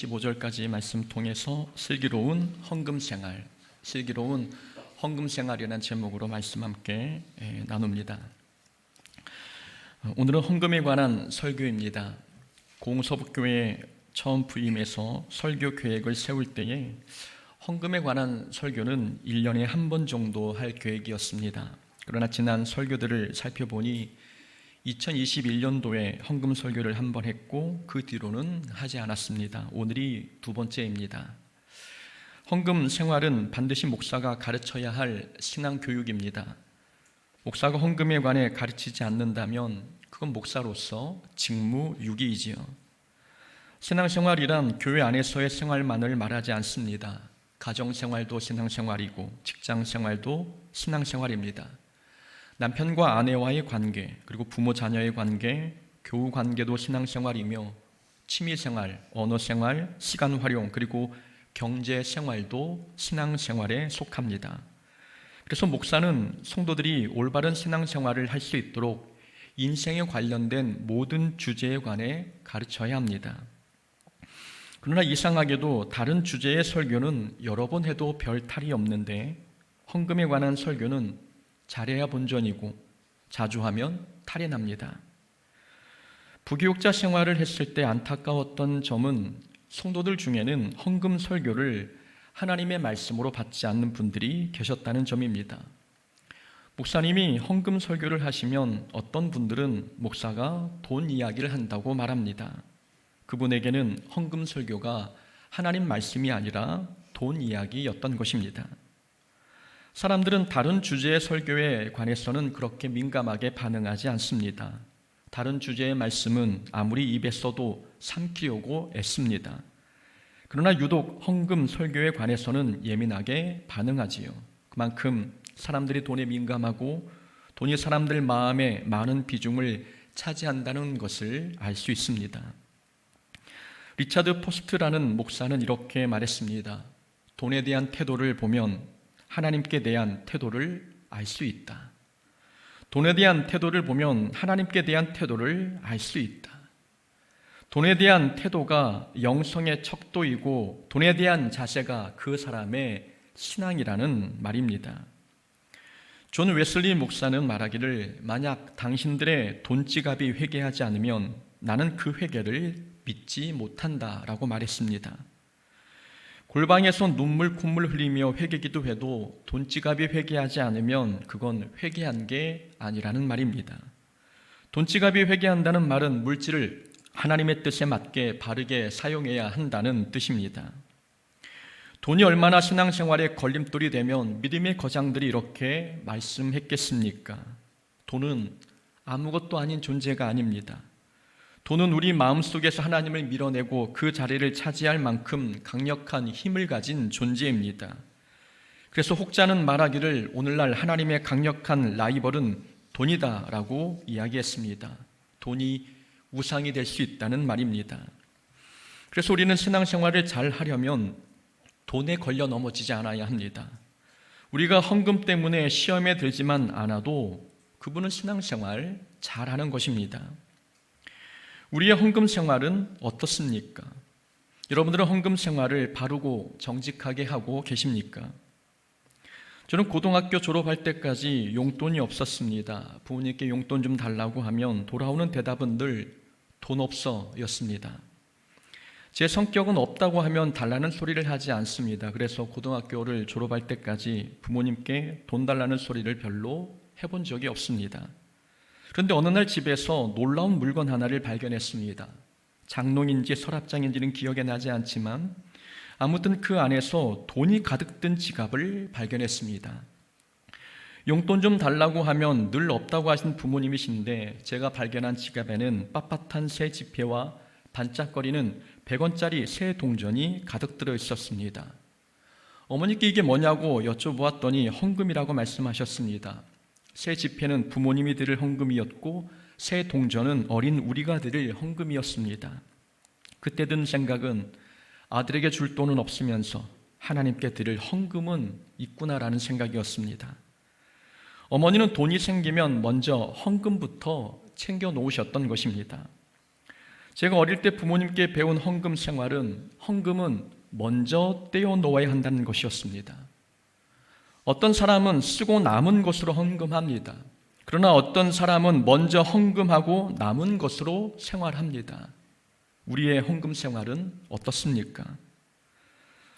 15절까지 말씀 통해서 슬기로운 헌금생활이라는 제목으로 말씀 함께 나눕니다. 오늘은 헌금에 관한 설교입니다. 고흥서북교회 처음 부임해서 설교 계획을 세울 때에 헌금에 관한 설교는 1년에 한 번 정도 할 계획이었습니다. 그러나 지난 설교들을 살펴보니 2021년도에 헌금 설교를 한 번 했고 그 뒤로는 하지 않았습니다. 오늘이 두 번째입니다. 헌금 생활은 반드시 목사가 가르쳐야 할 신앙 교육입니다. 목사가 헌금에 관해 가르치지 않는다면 그건 목사로서 직무유기이지요. 신앙생활이란 교회 안에서의 생활만을 말하지 않습니다. 가정생활도 신앙생활이고 직장생활도 신앙생활입니다. 남편과 아내와의 관계, 그리고 부모 자녀의 관계, 교우 관계도 신앙생활이며 취미생활, 언어생활, 시간 활용, 그리고 경제생활도 신앙생활에 속합니다. 그래서 목사는 성도들이 올바른 신앙생활을 할 수 있도록 인생에 관련된 모든 주제에 관해 가르쳐야 합니다. 그러나 이상하게도 다른 주제의 설교는 여러 번 해도 별 탈이 없는데 헌금에 관한 설교는 잘해야 본전이고 자주 하면 탈이 납니다. 부교육자 생활을 했을 때 안타까웠던 점은 성도들 중에는 헌금 설교를 하나님의 말씀으로 받지 않는 분들이 계셨다는 점입니다. 목사님이 헌금 설교를 하시면 어떤 분들은 목사가 돈 이야기를 한다고 말합니다. 그분에게는 헌금 설교가 하나님 말씀이 아니라 돈 이야기였던 것입니다. 사람들은 다른 주제의 설교에 관해서는 그렇게 민감하게 반응하지 않습니다. 다른 주제의 말씀은 아무리 입에 써도 삼키려고 애씁니다. 그러나 유독 헌금 설교에 관해서는 예민하게 반응하지요. 그만큼 사람들이 돈에 민감하고 돈이 사람들 마음에 많은 비중을 차지한다는 것을 알 수 있습니다. 리차드 포스트라는 목사는 이렇게 말했습니다. 돈에 대한 태도를 보면 하나님께 대한 태도를 알 수 있다. 돈에 대한 태도를 보면 하나님께 대한 태도를 알 수 있다. 돈에 대한 태도가 영성의 척도이고 돈에 대한 자세가 그 사람의 신앙이라는 말입니다. 존 웨슬리 목사는 말하기를 만약 당신들의 돈지갑이 회개하지 않으면 나는 그 회개를 믿지 못한다라고 말했습니다. 골방에서 눈물 콧물 흘리며 회개기도 해도 돈지갑이 회개하지 않으면 그건 회개한 게 아니라는 말입니다. 돈지갑이 회개한다는 말은 물질을 하나님의 뜻에 맞게 바르게 사용해야 한다는 뜻입니다. 돈이 얼마나 신앙생활에 걸림돌이 되면 믿음의 거장들이 이렇게 말씀했겠습니까? 돈은 아무것도 아닌 존재가 아닙니다. 돈은 우리 마음속에서 하나님을 밀어내고 그 자리를 차지할 만큼 강력한 힘을 가진 존재입니다. 그래서 혹자는 말하기를 오늘날 하나님의 강력한 라이벌은 돈이다 라고 이야기했습니다. 돈이 우상이 될 수 있다는 말입니다. 그래서 우리는 신앙생활을 잘 하려면 돈에 걸려 넘어지지 않아야 합니다. 우리가 헌금 때문에 시험에 들지만 않아도 그분은 신앙생활 잘하는 것입니다. 우리의 헌금 생활은 어떻습니까? 여러분들은 헌금 생활을 바르고 정직하게 하고 계십니까? 저는 고등학교 졸업할 때까지 용돈이 없었습니다. 부모님께 용돈 좀 달라고 하면 돌아오는 대답은 늘 돈 없어 였습니다. 제 성격은 없다고 하면 달라는 소리를 하지 않습니다. 그래서 고등학교를 졸업할 때까지 부모님께 돈 달라는 소리를 별로 해본 적이 없습니다. 그런데 어느 날 집에서 놀라운 물건 하나를 발견했습니다. 장롱인지 서랍장인지는 기억이 나지 않지만 아무튼 그 안에서 돈이 가득 든 지갑을 발견했습니다. 용돈 좀 달라고 하면 늘 없다고 하신 부모님이신데 제가 발견한 지갑에는 빳빳한 새 지폐와 반짝거리는 100원짜리 새 동전이 가득 들어 있었습니다. 어머니께 이게 뭐냐고 여쭤보았더니 헌금이라고 말씀하셨습니다. 새 지폐는 부모님이 드릴 헌금이었고 새 동전은 어린 우리가 드릴 헌금이었습니다. 그때 든 생각은 아들에게 줄 돈은 없으면서 하나님께 드릴 헌금은 있구나라는 생각이었습니다. 어머니는 돈이 생기면 먼저 헌금부터 챙겨 놓으셨던 것입니다. 제가 어릴 때 부모님께 배운 헌금 생활은 헌금은 먼저 떼어 놓아야 한다는 것이었습니다. 어떤 사람은 쓰고 남은 것으로 헌금합니다. 그러나 어떤 사람은 먼저 헌금하고 남은 것으로 생활합니다. 우리의 헌금 생활은 어떻습니까?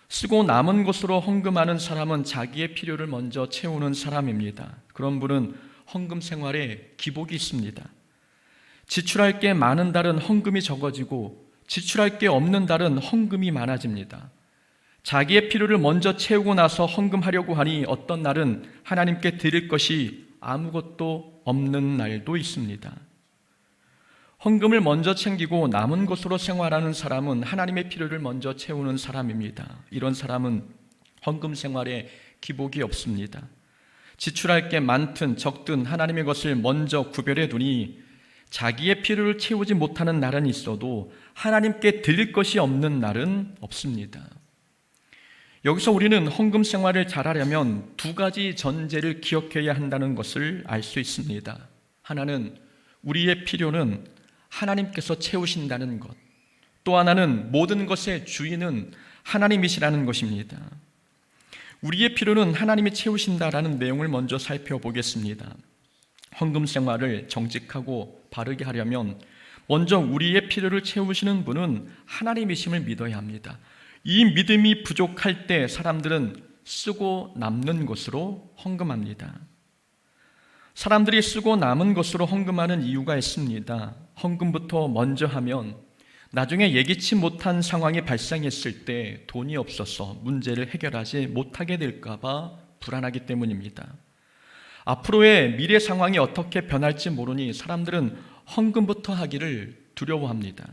쓰고 남은 것으로 헌금하는 사람은 자기의 필요를 먼저 채우는 사람입니다. 그런 분은 헌금 생활에 기복이 있습니다. 지출할 게 많은 달은 헌금이 적어지고 지출할 게 없는 달은 헌금이 많아집니다. 자기의 필요를 먼저 채우고 나서 헌금하려고 하니 어떤 날은 하나님께 드릴 것이 아무것도 없는 날도 있습니다. 헌금을 먼저 챙기고 남은 것으로 생활하는 사람은 하나님의 필요를 먼저 채우는 사람입니다. 이런 사람은 헌금 생활에 기복이 없습니다. 지출할 게 많든 적든 하나님의 것을 먼저 구별해 두니 자기의 필요를 채우지 못하는 날은 있어도 하나님께 드릴 것이 없는 날은 없습니다. 여기서 우리는 헌금 생활을 잘하려면 두 가지 전제를 기억해야 한다는 것을 알 수 있습니다. 하나는 우리의 필요는 하나님께서 채우신다는 것, 또 하나는 모든 것의 주인은 하나님이시라는 것입니다. 우리의 필요는 하나님이 채우신다라는 내용을 먼저 살펴보겠습니다. 헌금 생활을 정직하고 바르게 하려면 먼저 우리의 필요를 채우시는 분은 하나님이심을 믿어야 합니다. 이 믿음이 부족할 때 사람들은 쓰고 남는 것으로 헌금합니다. 사람들이 쓰고 남은 것으로 헌금하는 이유가 있습니다. 헌금부터 먼저 하면 나중에 예기치 못한 상황이 발생했을 때 돈이 없어서 문제를 해결하지 못하게 될까 봐 불안하기 때문입니다. 앞으로의 미래 상황이 어떻게 변할지 모르니 사람들은 헌금부터 하기를 두려워합니다.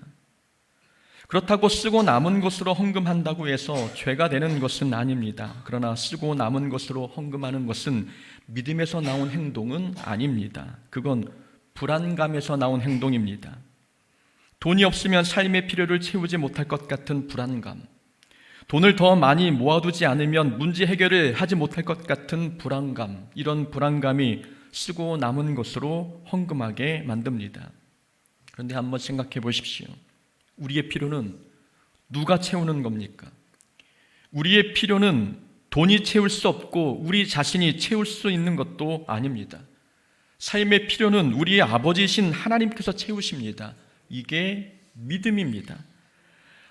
그렇다고 쓰고 남은 것으로 헌금한다고 해서 죄가 되는 것은 아닙니다. 그러나 쓰고 남은 것으로 헌금하는 것은 믿음에서 나온 행동은 아닙니다. 그건 불안감에서 나온 행동입니다. 돈이 없으면 삶의 필요를 채우지 못할 것 같은 불안감, 돈을 더 많이 모아두지 않으면 문제 해결을 하지 못할 것 같은 불안감, 이런 불안감이 쓰고 남은 것으로 헌금하게 만듭니다. 그런데 한번 생각해 보십시오. 우리의 필요는 누가 채우는 겁니까? 우리의 필요는 돈이 채울 수 없고 우리 자신이 채울 수 있는 것도 아닙니다. 삶의 필요는 우리의 아버지이신 하나님께서 채우십니다. 이게 믿음입니다.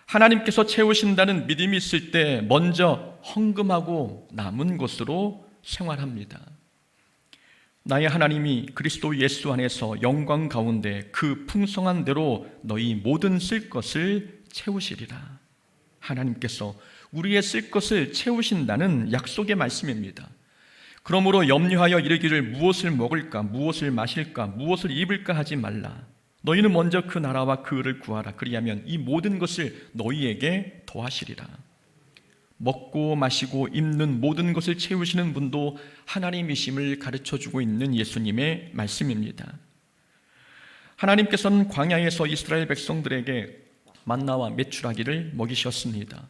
하나님께서 채우신다는 믿음이 있을 때 먼저 헌금하고 남은 것으로 생활합니다. 나의 하나님이 그리스도 예수 안에서 영광 가운데 그 풍성한 대로 너희 모든 쓸 것을 채우시리라. 하나님께서 우리의 쓸 것을 채우신다는 약속의 말씀입니다. 그러므로 염려하여 이르기를 무엇을 먹을까, 무엇을 마실까, 무엇을 입을까 하지 말라. 너희는 먼저 그 나라와 그 의를 구하라. 그리하면 이 모든 것을 너희에게 더하시리라. 먹고 마시고 입는 모든 것을 채우시는 분도 하나님이심을 가르쳐주고 있는 예수님의 말씀입니다. 하나님께서는 광야에서 이스라엘 백성들에게 만나와 메추라기를 먹이셨습니다.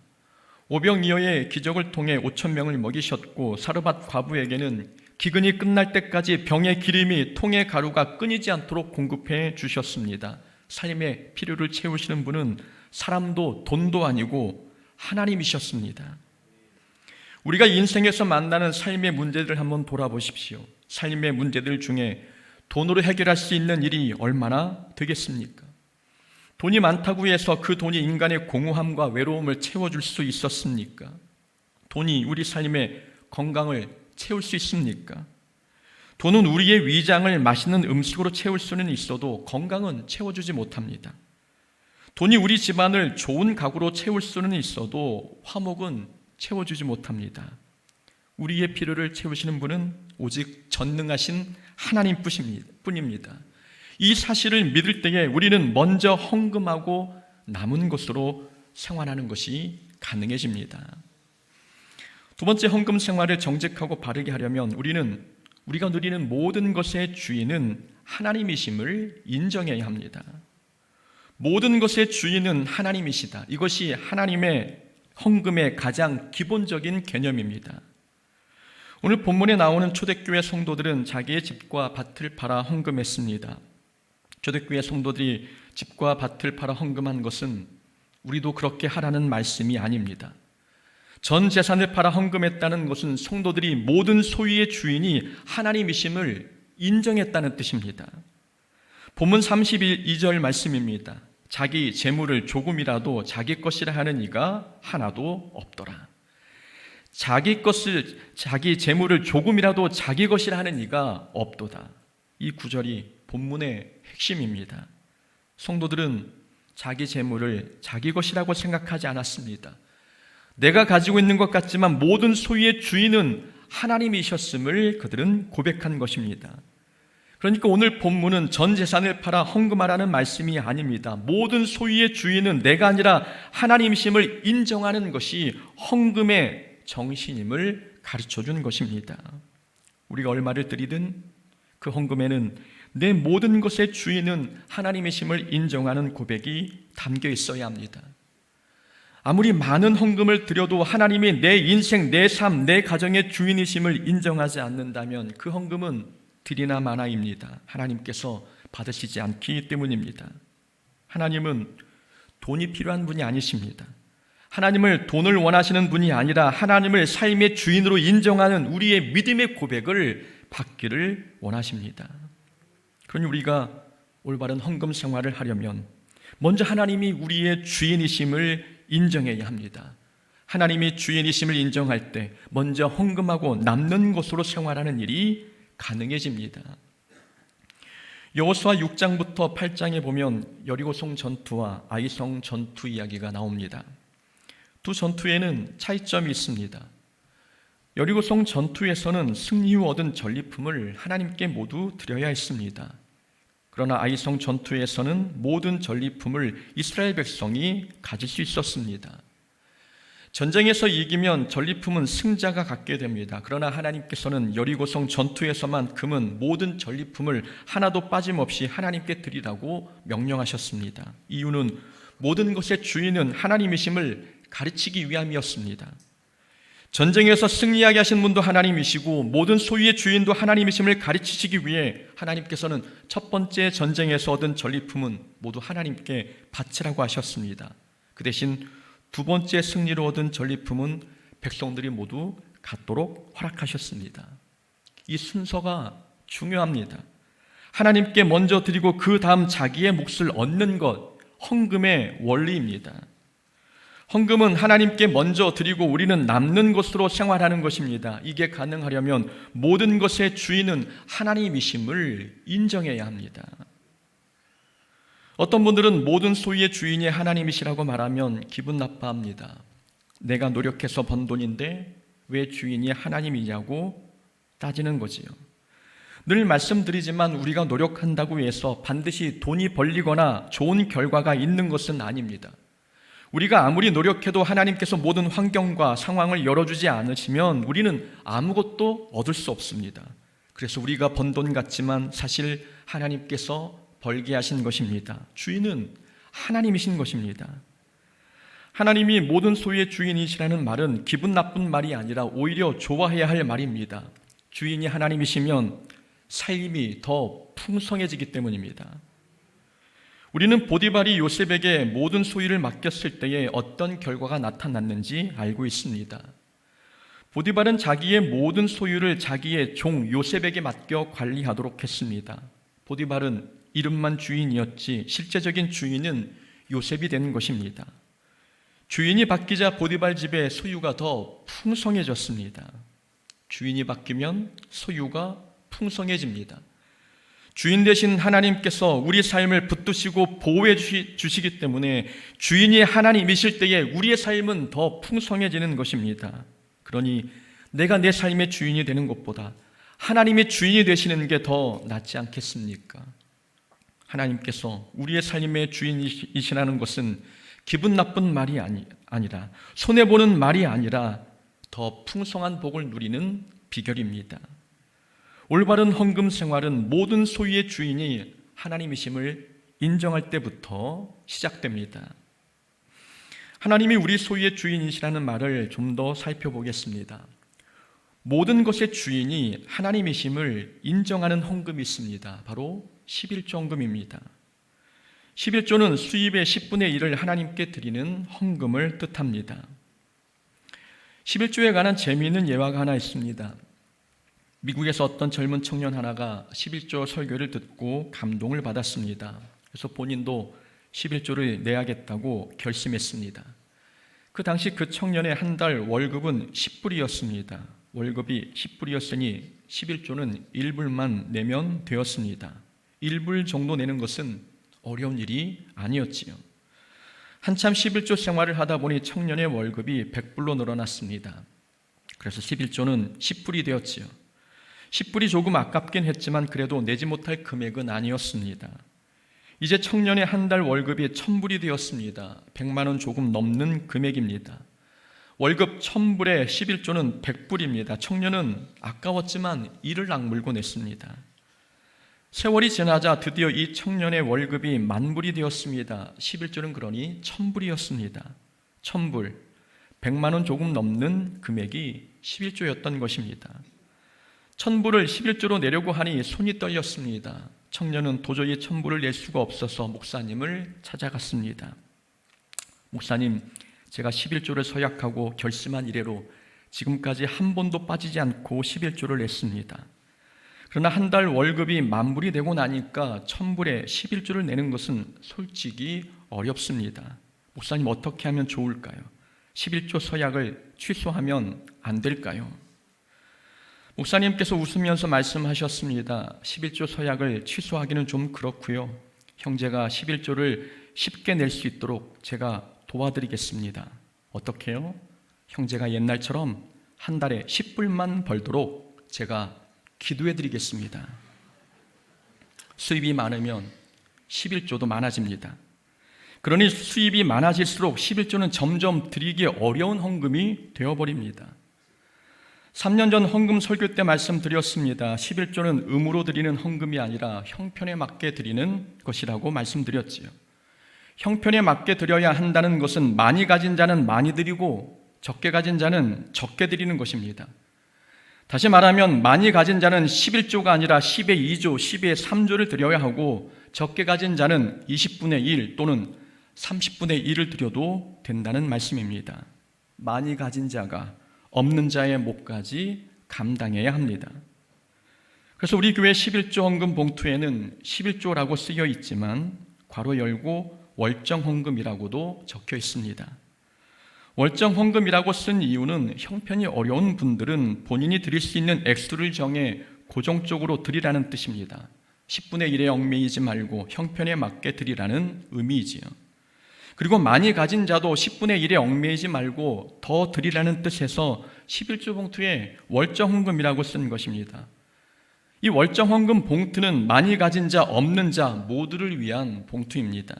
오병이어의 기적을 통해 5,000명을 먹이셨고 사르밧 과부에게는 기근이 끝날 때까지 병의 기름이 통의 가루가 끊이지 않도록 공급해 주셨습니다. 삶의 필요를 채우시는 분은 사람도 돈도 아니고 하나님이셨습니다. 우리가 인생에서 만나는 삶의 문제들을 한번 돌아보십시오. 삶의 문제들 중에 돈으로 해결할 수 있는 일이 얼마나 되겠습니까? 돈이 많다고 해서 그 돈이 인간의 공허함과 외로움을 채워줄 수 있었습니까? 돈이 우리 삶의 건강을 채울 수 있습니까? 돈은 우리의 위장을 맛있는 음식으로 채울 수는 있어도 건강은 채워주지 못합니다. 돈이 우리 집안을 좋은 가구로 채울 수는 있어도 화목은 채워주지 못합니다. 우리의 필요를 채우시는 분은 오직 전능하신 하나님 뿐입니다. 이 사실을 믿을 때에 우리는 먼저 헌금하고 남은 것으로 생활하는 것이 가능해집니다. 두 번째, 헌금 생활을 정직하고 바르게 하려면 우리가 누리는 모든 것의 주인은 하나님이심을 인정해야 합니다. 모든 것의 주인은 하나님이시다. 이것이 하나님의 헌금의 가장 기본적인 개념입니다. 오늘 본문에 나오는 초대교회 성도들은 자기의 집과 밭을 팔아 헌금했습니다. 초대교회 성도들이 집과 밭을 팔아 헌금한 것은 우리도 그렇게 하라는 말씀이 아닙니다. 전 재산을 팔아 헌금했다는 것은 성도들이 모든 소유의 주인이 하나님이심을 인정했다는 뜻입니다. 본문 32절 말씀입니다. 자기 재물을 조금이라도 자기 것이라 하는 이가 하나도 없더라. 자기 재물을 조금이라도 자기 것이라 하는 이가 없도다. 이 구절이 본문의 핵심입니다. 성도들은 자기 재물을 자기 것이라고 생각하지 않았습니다. 내가 가지고 있는 것 같지만 모든 소유의 주인은 하나님이셨음을 그들은 고백한 것입니다. 그러니까 오늘 본문은 전 재산을 팔아 헌금하라는 말씀이 아닙니다. 모든 소유의 주인은 내가 아니라 하나님이심을 인정하는 것이 헌금의 정신임을 가르쳐준 것입니다. 우리가 얼마를 드리든 그 헌금에는 내 모든 것의 주인은 하나님이심을 인정하는 고백이 담겨 있어야 합니다. 아무리 많은 헌금을 드려도 하나님이 내 인생, 내 삶, 내 가정의 주인이심을 인정하지 않는다면 그 헌금은 들이나 마나입니다. 하나님께서 받으시지 않기 때문입니다. 하나님은 돈이 필요한 분이 아니십니다. 하나님을 돈을 원하시는 분이 아니라 하나님을 삶의 주인으로 인정하는 우리의 믿음의 고백을 받기를 원하십니다. 그러니 우리가 올바른 헌금 생활을 하려면 먼저 하나님이 우리의 주인이심을 인정해야 합니다. 하나님이 주인이심을 인정할 때 먼저 헌금하고 남는 것으로 생활하는 일이 가능해집니다. 여호수아 6장부터 8장에 보면 여리고성 전투와 아이성 전투 이야기가 나옵니다. 두 전투에는 차이점이 있습니다. 여리고성 전투에서는 승리 후 얻은 전리품을 하나님께 모두 드려야 했습니다. 그러나 아이성 전투에서는 모든 전리품을 이스라엘 백성이 가질 수 있었습니다. 전쟁에서 이기면 전리품은 승자가 갖게 됩니다. 그러나 하나님께서는 여리고성 전투에서만큼은 모든 전리품을 하나도 빠짐없이 하나님께 드리라고 명령하셨습니다. 이유는 모든 것의 주인은 하나님이심을 가르치기 위함이었습니다. 전쟁에서 승리하게 하신 분도 하나님이시고 모든 소유의 주인도 하나님이심을 가르치시기 위해 하나님께서는 첫 번째 전쟁에서 얻은 전리품은 모두 하나님께 바치라고 하셨습니다. 그 대신 두 번째 승리로 얻은 전리품은 백성들이 모두 갖도록 허락하셨습니다. 이 순서가 중요합니다. 하나님께 먼저 드리고 그 다음 자기의 몫을 얻는 것, 헌금의 원리입니다. 헌금은 하나님께 먼저 드리고 우리는 남는 것으로 생활하는 것입니다. 이게 가능하려면 모든 것의 주인은 하나님이심을 인정해야 합니다. 어떤 분들은 모든 소유의 주인이 하나님이시라고 말하면 기분 나빠합니다. 내가 노력해서 번 돈인데 왜 주인이 하나님이냐고 따지는 거지요. 늘 말씀드리지만 우리가 노력한다고 해서 반드시 돈이 벌리거나 좋은 결과가 있는 것은 아닙니다. 우리가 아무리 노력해도 하나님께서 모든 환경과 상황을 열어주지 않으시면 우리는 아무것도 얻을 수 없습니다. 그래서 우리가 번 돈 같지만 사실 하나님께서 벌게 하신 것입니다. 주인은 하나님이신 것입니다. 하나님이 모든 소유의 주인이시라는 말은 기분 나쁜 말이 아니라 오히려 좋아해야 할 말입니다. 주인이 하나님이시면 삶이 더 풍성해지기 때문입니다. 우리는 보디발이 요셉에게 모든 소유를 맡겼을 때에 어떤 결과가 나타났는지 알고 있습니다. 보디발은 자기의 모든 소유를 자기의 종 요셉에게 맡겨 관리하도록 했습니다. 보디발은 이름만 주인이었지 실제적인 주인은 요셉이 되는 것입니다. 주인이 바뀌자 보디발 집의 소유가 더 풍성해졌습니다. 주인이 바뀌면 소유가 풍성해집니다. 주인 되신 하나님께서 우리 삶을 붙드시고 보호해 주시기 때문에 주인이 하나님이실 때에 우리의 삶은 더 풍성해지는 것입니다. 그러니 내가 내 삶의 주인이 되는 것보다 하나님의 주인이 되시는 게 더 낫지 않겠습니까? 하나님께서 우리의 삶의 주인이시라는 것은 기분 나쁜 말이 아니라 손해보는 말이 아니라 더 풍성한 복을 누리는 비결입니다. 올바른 헌금 생활은 모든 소유의 주인이 하나님이심을 인정할 때부터 시작됩니다. 하나님이 우리 소유의 주인이시라는 말을 좀 더 살펴보겠습니다. 모든 것의 주인이 하나님이심을 인정하는 헌금이 있습니다. 바로 11조 헌금입니다. 11조는 수입의 10분의 1을 하나님께 드리는 헌금을 뜻합니다. 11조에 관한 재미있는 예화가 하나 있습니다. 미국에서 어떤 젊은 청년 하나가 11조 설교를 듣고 감동을 받았습니다. 그래서 본인도 11조를 내야겠다고 결심했습니다. 그 당시 그 청년의 한 달 월급은 10불이었습니다. 월급이 10불이었으니 11조는 1불만 내면 되었습니다. 1불 정도 내는 것은 어려운 일이 아니었지요. 한참 11조 생활을 하다 보니 청년의 월급이 100불로 늘어났습니다. 그래서 11조는 10불이 되었지요. 10불이 조금 아깝긴 했지만 그래도 내지 못할 금액은 아니었습니다. 이제 청년의 한 달 월급이 1000불이 되었습니다. 100만 원 조금 넘는 금액입니다. 월급 1000불에 11조는 100불입니다. 청년은 아까웠지만 이를 악물고 냈습니다. 세월이 지나자 드디어 이 청년의 월급이 10,000불이 되었습니다. 11조는 그러니 1000불이었습니다. 1000불, 100만 원 조금 넘는 금액이 11조였던 것입니다. 1000불을 11조로 내려고 하니 손이 떨렸습니다. 청년은 도저히 1000불을 낼 수가 없어서 목사님을 찾아갔습니다. 목사님, 제가 11조를 서약하고 결심한 이래로 지금까지 한 번도 빠지지 않고 11조를 냈습니다. 그러나 한 달 월급이 10,000불이 되고 나니까 1000불에 11조를 내는 것은 솔직히 어렵습니다. 목사님, 어떻게 하면 좋을까요? 11조 서약을 취소하면 안 될까요? 목사님께서 웃으면서 말씀하셨습니다. 11조 서약을 취소하기는 좀 그렇고요. 형제가 11조를 쉽게 낼 수 있도록 제가 도와드리겠습니다. 어떻게요? 형제가 옛날처럼 한 달에 10불만 벌도록 제가 기도해드리겠습니다. 수입이 많으면 11조도 많아집니다. 그러니 수입이 많아질수록 11조는 점점 드리기 어려운 헌금이 되어버립니다. 3년 전 헌금 설교 때 말씀드렸습니다. 11조는 음으로 드리는 헌금이 아니라 형편에 맞게 드리는 것이라고 말씀드렸지요. 형편에 맞게 드려야 한다는 것은 많이 가진 자는 많이 드리고 적게 가진 자는 적게 드리는 것입니다. 다시 말하면 많이 가진 자는 11조가 아니라 10의 2조, 10의 3조를 드려야 하고 적게 가진 자는 20분의 1 또는 30분의 1을 드려도 된다는 말씀입니다. 많이 가진 자가 없는 자의 몫까지 감당해야 합니다. 그래서 우리 교회 11조 헌금 봉투에는 11조라고 쓰여 있지만 괄호 열고 월정 헌금이라고도 적혀 있습니다. 월정 헌금이라고 쓴 이유는 형편이 어려운 분들은 본인이 드릴 수 있는 액수를 정해 고정적으로 드리라는 뜻입니다. 10분의 1에 얽매이지 말고 형편에 맞게 드리라는 의미이지요. 그리고 많이 가진 자도 10분의 1에 얽매이지 말고 더 드리라는 뜻에서 11조 봉투에 월정 헌금이라고 쓴 것입니다. 이 월정 헌금 봉투는 많이 가진 자, 없는 자 모두를 위한 봉투입니다.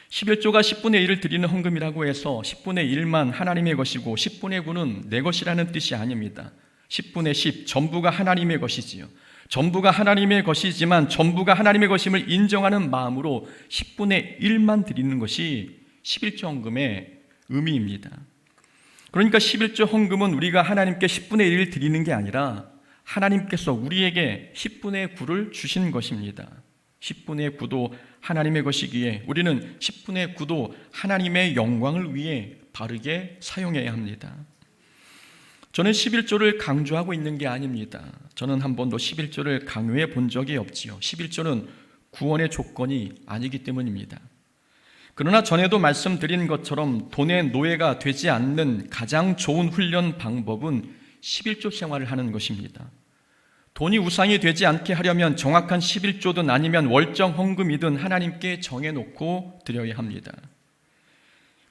11조가 10분의 1을 드리는 헌금이라고 해서 10분의 1만 하나님의 것이고 10분의 9는 내 것이라는 뜻이 아닙니다. 10분의 10 전부가 하나님의 것이지요. 전부가 하나님의 것이지만 전부가 하나님의 것임을 인정하는 마음으로 10분의 1만 드리는 것이 11조 헌금의 의미입니다. 그러니까 11조 헌금은 우리가 하나님께 10분의 1을 드리는 게 아니라 하나님께서 우리에게 10분의 9를 주신 것입니다. 10분의 9도 하나님의 것이기에 우리는 10분의 9도 하나님의 영광을 위해 바르게 사용해야 합니다. 저는 11조를 강조하고 있는 게 아닙니다. 저는 한 번도 11조를 강요해 본 적이 없지요. 11조는 구원의 조건이 아니기 때문입니다. 그러나 전에도 말씀드린 것처럼 돈의 노예가 되지 않는 가장 좋은 훈련 방법은 11조 생활을 하는 것입니다. 돈이 우상이 되지 않게 하려면 정확한 11조든 아니면 월정 헌금이든 하나님께 정해놓고 드려야 합니다.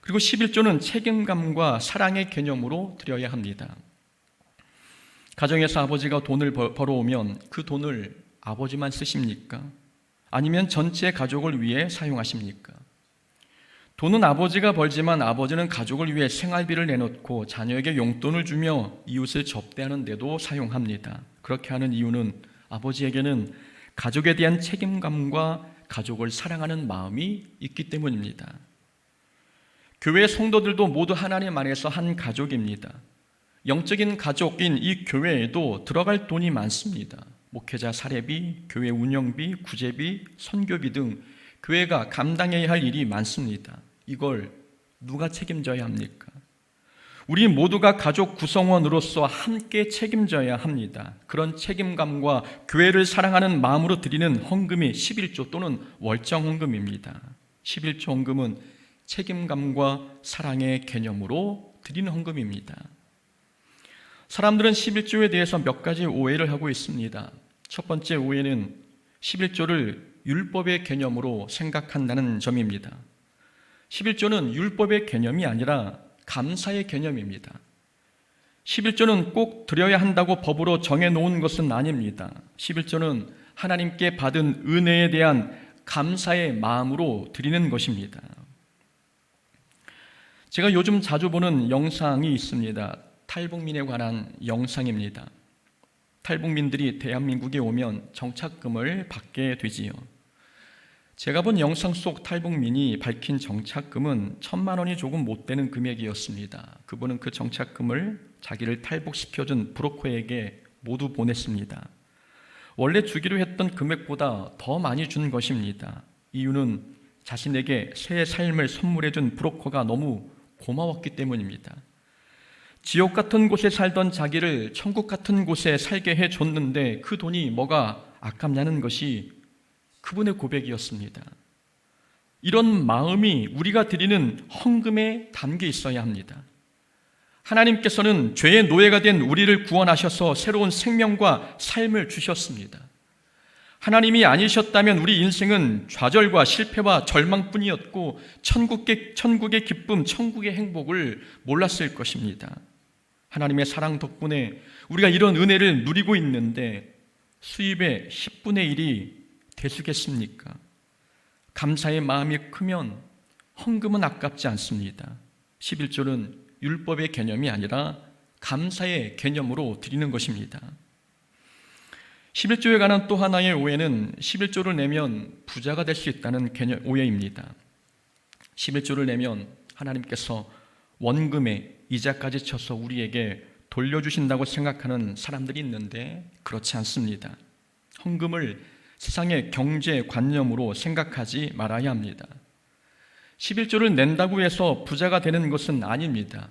그리고 11조는 책임감과 사랑의 개념으로 드려야 합니다. 가정에서 아버지가 돈을 벌어오면 그 돈을 아버지만 쓰십니까? 아니면 전체 가족을 위해 사용하십니까? 돈은 아버지가 벌지만 아버지는 가족을 위해 생활비를 내놓고 자녀에게 용돈을 주며 이웃을 접대하는 데도 사용합니다. 그렇게 하는 이유는 아버지에게는 가족에 대한 책임감과 가족을 사랑하는 마음이 있기 때문입니다. 교회 성도들도 모두 하나님 안에서 한 가족입니다. 영적인 가족인 이 교회에도 들어갈 돈이 많습니다. 목회자 사례비, 교회 운영비, 구제비, 선교비 등 교회가 감당해야 할 일이 많습니다. 이걸 누가 책임져야 합니까? 우리 모두가 가족 구성원으로서 함께 책임져야 합니다. 그런 책임감과 교회를 사랑하는 마음으로 드리는 헌금이 11조 또는 월정 헌금입니다. 11조 헌금은 책임감과 사랑의 개념으로 드리는 헌금입니다. 사람들은 11조에 대해서 몇 가지 오해를 하고 있습니다. 첫 번째 오해는 11조를 율법의 개념으로 생각한다는 점입니다. 11조는 율법의 개념이 아니라 감사의 개념입니다. 11조는 꼭 드려야 한다고 법으로 정해놓은 것은 아닙니다. 11조는 하나님께 받은 은혜에 대한 감사의 마음으로 드리는 것입니다. 제가 요즘 자주 보는 영상이 있습니다. 탈북민에 관한 영상입니다. 탈북민들이 대한민국에 오면 정착금을 받게 되지요. 제가 본 영상 속 탈북민이 밝힌 정착금은 1,000만 원이 조금 못 되는 금액이었습니다. 그분은 그 정착금을 자기를 탈북시켜준 브로커에게 모두 보냈습니다. 원래 주기로 했던 금액보다 더 많이 준 것입니다. 이유는 자신에게 새 삶을 선물해준 브로커가 너무 고마웠기 때문입니다. 지옥 같은 곳에 살던 자기를 천국 같은 곳에 살게 해줬는데 그 돈이 뭐가 아깝냐는 것이 그분의 고백이었습니다. 이런 마음이 우리가 드리는 헌금에 담겨 있어야 합니다. 하나님께서는 죄의 노예가 된 우리를 구원하셔서 새로운 생명과 삶을 주셨습니다. 하나님이 아니셨다면 우리 인생은 좌절과 실패와 절망뿐이었고 천국의 기쁨, 천국의 행복을 몰랐을 것입니다. 하나님의 사랑 덕분에 우리가 이런 은혜를 누리고 있는데 수입의 10분의 1이 되수겠습니까? 감사의 마음이 크면 헌금은 아깝지 않습니다. 11조는 율법의 개념이 아니라 감사의 개념으로 드리는 것입니다. 11조에 관한 또 하나의 오해는 11조를 내면 부자가 될 수 있다는 오해입니다. 11조를 내면 하나님께서 원금에 이자까지 쳐서 우리에게 돌려주신다고 생각하는 사람들이 있는데 그렇지 않습니다. 헌금을 세상의 경제관념으로 생각하지 말아야 합니다. 11조를 낸다고 해서 부자가 되는 것은 아닙니다.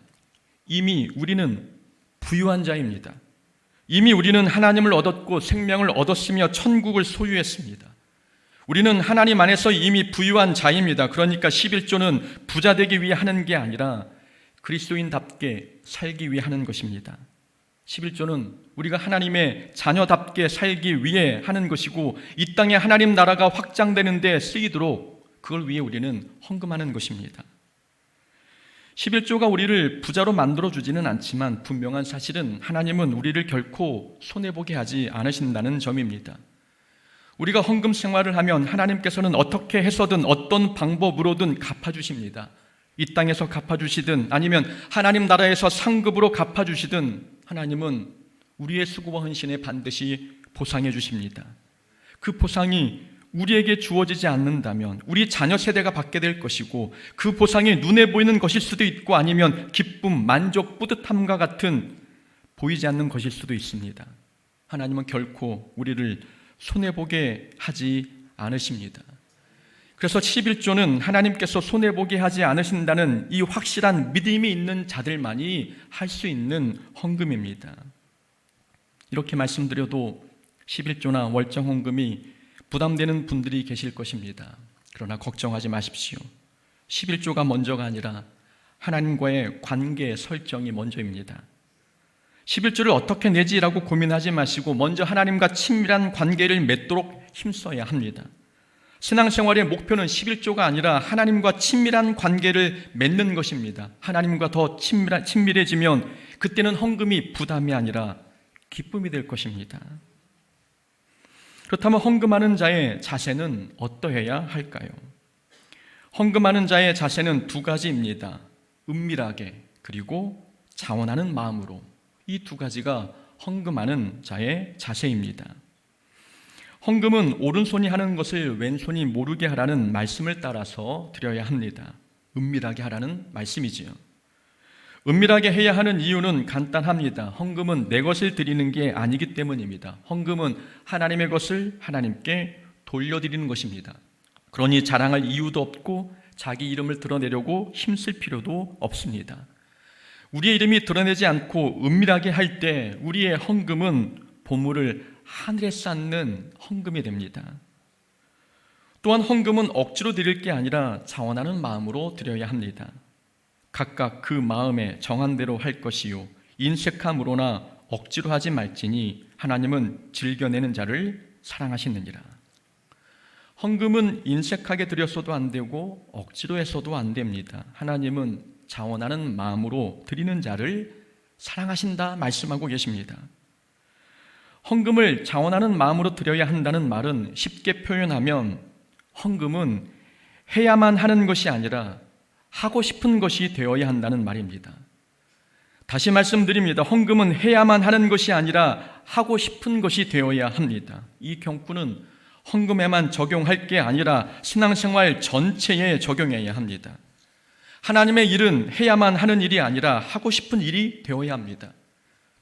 이미 우리는 부유한 자입니다. 이미 우리는 하나님을 얻었고 생명을 얻었으며 천국을 소유했습니다. 우리는 하나님 안에서 이미 부유한 자입니다. 그러니까 11조는 부자 되기 위해 하는 게 아니라 그리스도인답게 살기 위해 하는 것입니다. 11조는 우리가 하나님의 자녀답게 살기 위해 하는 것이고 이 땅에 하나님 나라가 확장되는 데 쓰이도록 그걸 위해 우리는 헌금하는 것입니다. 11조가 우리를 부자로 만들어주지는 않지만 분명한 사실은 하나님은 우리를 결코 손해보게 하지 않으신다는 점입니다. 우리가 헌금 생활을 하면 하나님께서는 어떻게 해서든 어떤 방법으로든 갚아주십니다. 이 땅에서 갚아주시든 아니면 하나님 나라에서 상급으로 갚아주시든 하나님은 우리의 수고와 헌신에 반드시 보상해 주십니다. 그 보상이 우리에게 주어지지 않는다면 우리 자녀 세대가 받게 될 것이고 그 보상이 눈에 보이는 것일 수도 있고 아니면 기쁨, 만족, 뿌듯함과 같은 보이지 않는 것일 수도 있습니다. 하나님은 결코 우리를 손해보게 하지 않으십니다. 그래서 11조는 하나님께서 손해보게 하지 않으신다는 이 확실한 믿음이 있는 자들만이 할 수 있는 헌금입니다. 이렇게 말씀드려도 11조나 월정 헌금이 부담되는 분들이 계실 것입니다. 그러나 걱정하지 마십시오. 11조가 먼저가 아니라 하나님과의 관계 설정이 먼저입니다. 11조를 어떻게 내지라고 고민하지 마시고 먼저 하나님과 친밀한 관계를 맺도록 힘써야 합니다. 신앙생활의 목표는 11조가 아니라 하나님과 친밀한 관계를 맺는 것입니다. 하나님과 더 친밀해지면 그때는 헌금이 부담이 아니라 기쁨이 될 것입니다. 그렇다면 헌금하는 자의 자세는 어떠해야 할까요? 헌금하는 자의 자세는 두 가지입니다. 은밀하게 그리고 자원하는 마음으로. 이 두 가지가 헌금하는 자의 자세입니다. 헌금은 오른손이 하는 것을 왼손이 모르게 하라는 말씀을 따라서 드려야 합니다. 은밀하게 하라는 말씀이지요. 은밀하게 해야 하는 이유는 간단합니다. 헌금은 내 것을 드리는 게 아니기 때문입니다. 헌금은 하나님의 것을 하나님께 돌려드리는 것입니다. 그러니 자랑할 이유도 없고 자기 이름을 드러내려고 힘쓸 필요도 없습니다. 우리의 이름이 드러내지 않고 은밀하게 할 때 우리의 헌금은 보물을 하늘에 쌓는 헌금이 됩니다. 또한 헌금은 억지로 드릴 게 아니라 자원하는 마음으로 드려야 합니다. 각각 그 마음에 정한 대로 할 것이요 인색함으로나 억지로 하지 말지니 하나님은 즐겨내는 자를 사랑하시느니라. 헌금은 인색하게 드렸어도 안 되고 억지로 했어도 안 됩니다. 하나님은 자원하는 마음으로 드리는 자를 사랑하신다 말씀하고 계십니다. 헌금을 자원하는 마음으로 드려야 한다는 말은 쉽게 표현하면 헌금은 해야만 하는 것이 아니라 하고 싶은 것이 되어야 한다는 말입니다. 다시 말씀드립니다. 헌금은 해야만 하는 것이 아니라 하고 싶은 것이 되어야 합니다. 이 경구는 헌금에만 적용할 게 아니라 신앙생활 전체에 적용해야 합니다. 하나님의 일은 해야만 하는 일이 아니라 하고 싶은 일이 되어야 합니다.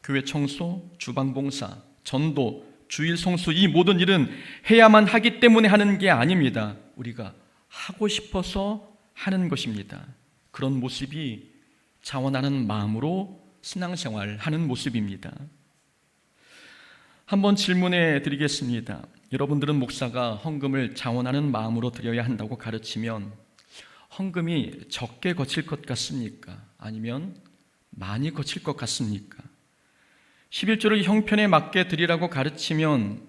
교회 청소, 주방봉사, 전도, 주일 성수, 이 모든 일은 해야만 하기 때문에 하는 게 아닙니다. 우리가 하고 싶어서 하는 것입니다. 그런 모습이 자원하는 마음으로 신앙생활 하는 모습입니다. 한번 질문해 드리겠습니다. 여러분들은 목사가 헌금을 자원하는 마음으로 드려야 한다고 가르치면 헌금이 적게 거칠 것 같습니까? 아니면 많이 거칠 것 같습니까? 11조를 형편에 맞게 드리라고 가르치면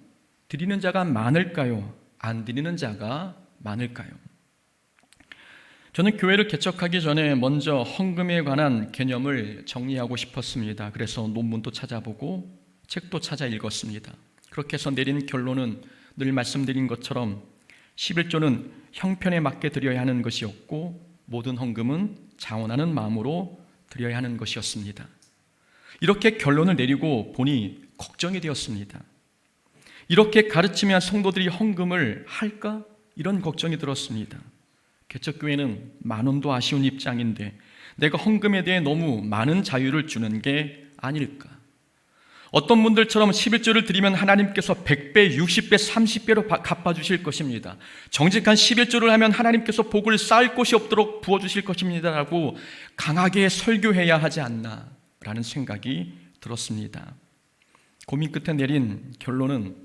드리는 자가 많을까요? 안 드리는 자가 많을까요? 저는 교회를 개척하기 전에 먼저 헌금에 관한 개념을 정리하고 싶었습니다. 그래서 논문도 찾아보고 책도 찾아 읽었습니다. 그렇게 해서 내린 결론은 늘 말씀드린 것처럼 11조는 형편에 맞게 드려야 하는 것이었고 모든 헌금은 자원하는 마음으로 드려야 하는 것이었습니다. 이렇게 결론을 내리고 보니 걱정이 되었습니다. 이렇게 가르치면 성도들이 헌금을 할까? 이런 걱정이 들었습니다. 개척교회는 만 원도 아쉬운 입장인데 내가 헌금에 대해 너무 많은 자유를 주는 게 아닐까? 어떤 분들처럼 11조를 드리면 하나님께서 100배, 60배, 30배로 갚아주실 것입니다. 정직한 11조를 하면 하나님께서 복을 쌓을 곳이 없도록 부어주실 것입니다 라고 강하게 설교해야 하지 않나 라는 생각이 들었습니다. 고민 끝에 내린 결론은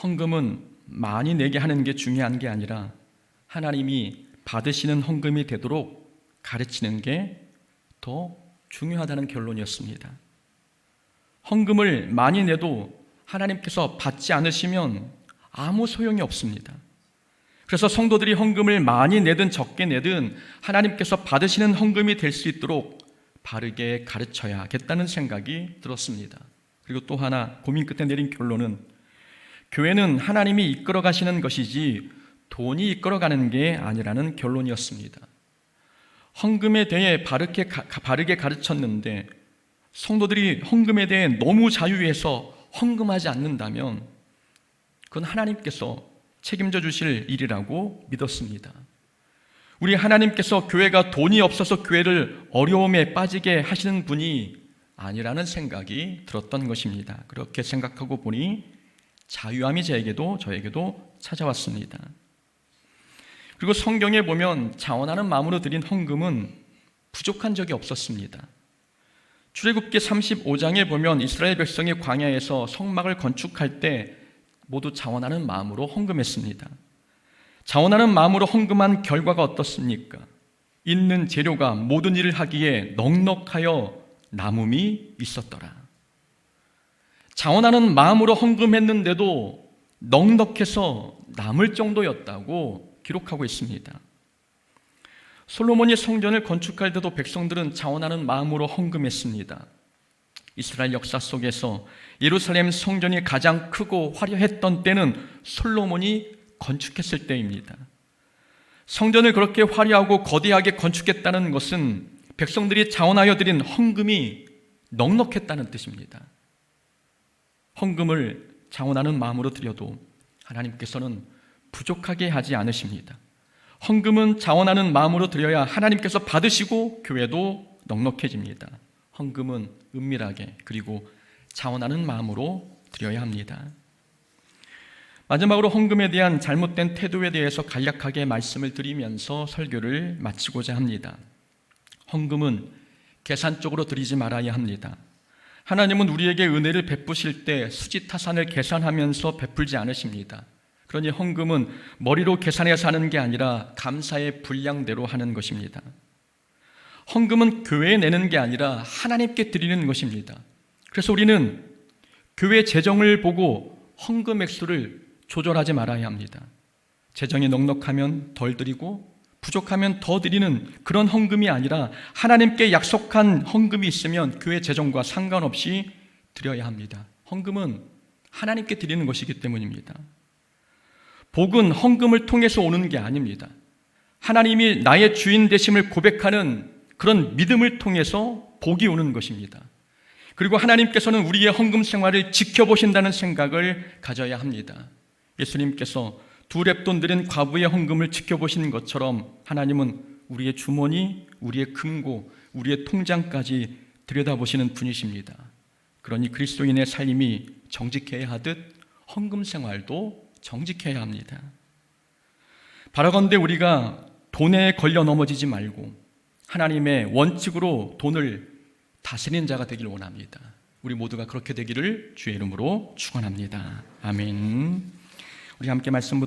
헌금은 많이 내게 하는 게 중요한 게 아니라 하나님이 받으시는 헌금이 되도록 가르치는 게 더 중요하다는 결론이었습니다. 헌금을 많이 내도 하나님께서 받지 않으시면 아무 소용이 없습니다. 그래서 성도들이 헌금을 많이 내든 적게 내든 하나님께서 받으시는 헌금이 될 수 있도록 바르게 가르쳐야겠다는 생각이 들었습니다. 그리고 또 하나 고민 끝에 내린 결론은 교회는 하나님이 이끌어 가시는 것이지 돈이 이끌어가는 게 아니라는 결론이었습니다. 헌금에 대해 바르게 가르쳤는데 성도들이 헌금에 대해 너무 자유해서 헌금하지 않는다면 그건 하나님께서 책임져 주실 일이라고 믿었습니다. 우리 하나님께서 교회가 돈이 없어서 교회를 어려움에 빠지게 하시는 분이 아니라는 생각이 들었던 것입니다. 그렇게 생각하고 보니 자유함이 저에게도 찾아왔습니다. 그리고 성경에 보면 자원하는 마음으로 드린 헌금은 부족한 적이 없었습니다. 출애굽기 35장에 보면 이스라엘 백성이 광야에서 성막을 건축할 때 모두 자원하는 마음으로 헌금했습니다. 자원하는 마음으로 헌금한 결과가 어떻습니까? 있는 재료가 모든 일을 하기에 넉넉하여 남음이 있었더라. 자원하는 마음으로 헌금했는데도 넉넉해서 남을 정도였다고 기록하고 있습니다. 솔로몬이 성전을 건축할 때도 백성들은 자원하는 마음으로 헌금했습니다. 이스라엘 역사 속에서 예루살렘 성전이 가장 크고 화려했던 때는 솔로몬이 건축했을 때입니다. 성전을 그렇게 화려하고 거대하게 건축했다는 것은 백성들이 자원하여 드린 헌금이 넉넉했다는 뜻입니다. 헌금을 자원하는 마음으로 드려도 하나님께서는 부족하게 하지 않으십니다. 헌금은 자원하는 마음으로 드려야 하나님께서 받으시고 교회도 넉넉해집니다. 헌금은 은밀하게 그리고 자원하는 마음으로 드려야 합니다. 마지막으로 헌금에 대한 잘못된 태도에 대해서 간략하게 말씀을 드리면서 설교를 마치고자 합니다. 헌금은 계산적으로 드리지 말아야 합니다. 하나님은 우리에게 은혜를 베푸실 때 수지타산을 계산하면서 베풀지 않으십니다. 그러니 헌금은 머리로 계산해서 하는 게 아니라 감사의 분량대로 하는 것입니다. 헌금은 교회에 내는 게 아니라 하나님께 드리는 것입니다. 그래서 우리는 교회 재정을 보고 헌금 액수를 조절하지 말아야 합니다. 재정이 넉넉하면 덜 드리고 부족하면 더 드리는 그런 헌금이 아니라 하나님께 약속한 헌금이 있으면 교회 재정과 상관없이 드려야 합니다. 헌금은 하나님께 드리는 것이기 때문입니다. 복은 헌금을 통해서 오는 게 아닙니다. 하나님이 나의 주인 되심을 고백하는 그런 믿음을 통해서 복이 오는 것입니다. 그리고 하나님께서는 우리의 헌금 생활을 지켜보신다는 생각을 가져야 합니다. 예수님께서 2렙돈 드린 과부의 헌금을 지켜보신 것처럼 하나님은 우리의 주머니, 우리의 금고, 우리의 통장까지 들여다보시는 분이십니다. 그러니 그리스도인의 삶이 정직해야 하듯 헌금 생활도 정직해야 합니다. 바라건대 우리가 돈에 걸려 넘어지지 말고 하나님의 원칙으로 돈을 다스리는 자가 되길 원합니다. 우리 모두가 그렇게 되기를 주의 이름으로 축원합니다. 아멘. 우리 함께 말씀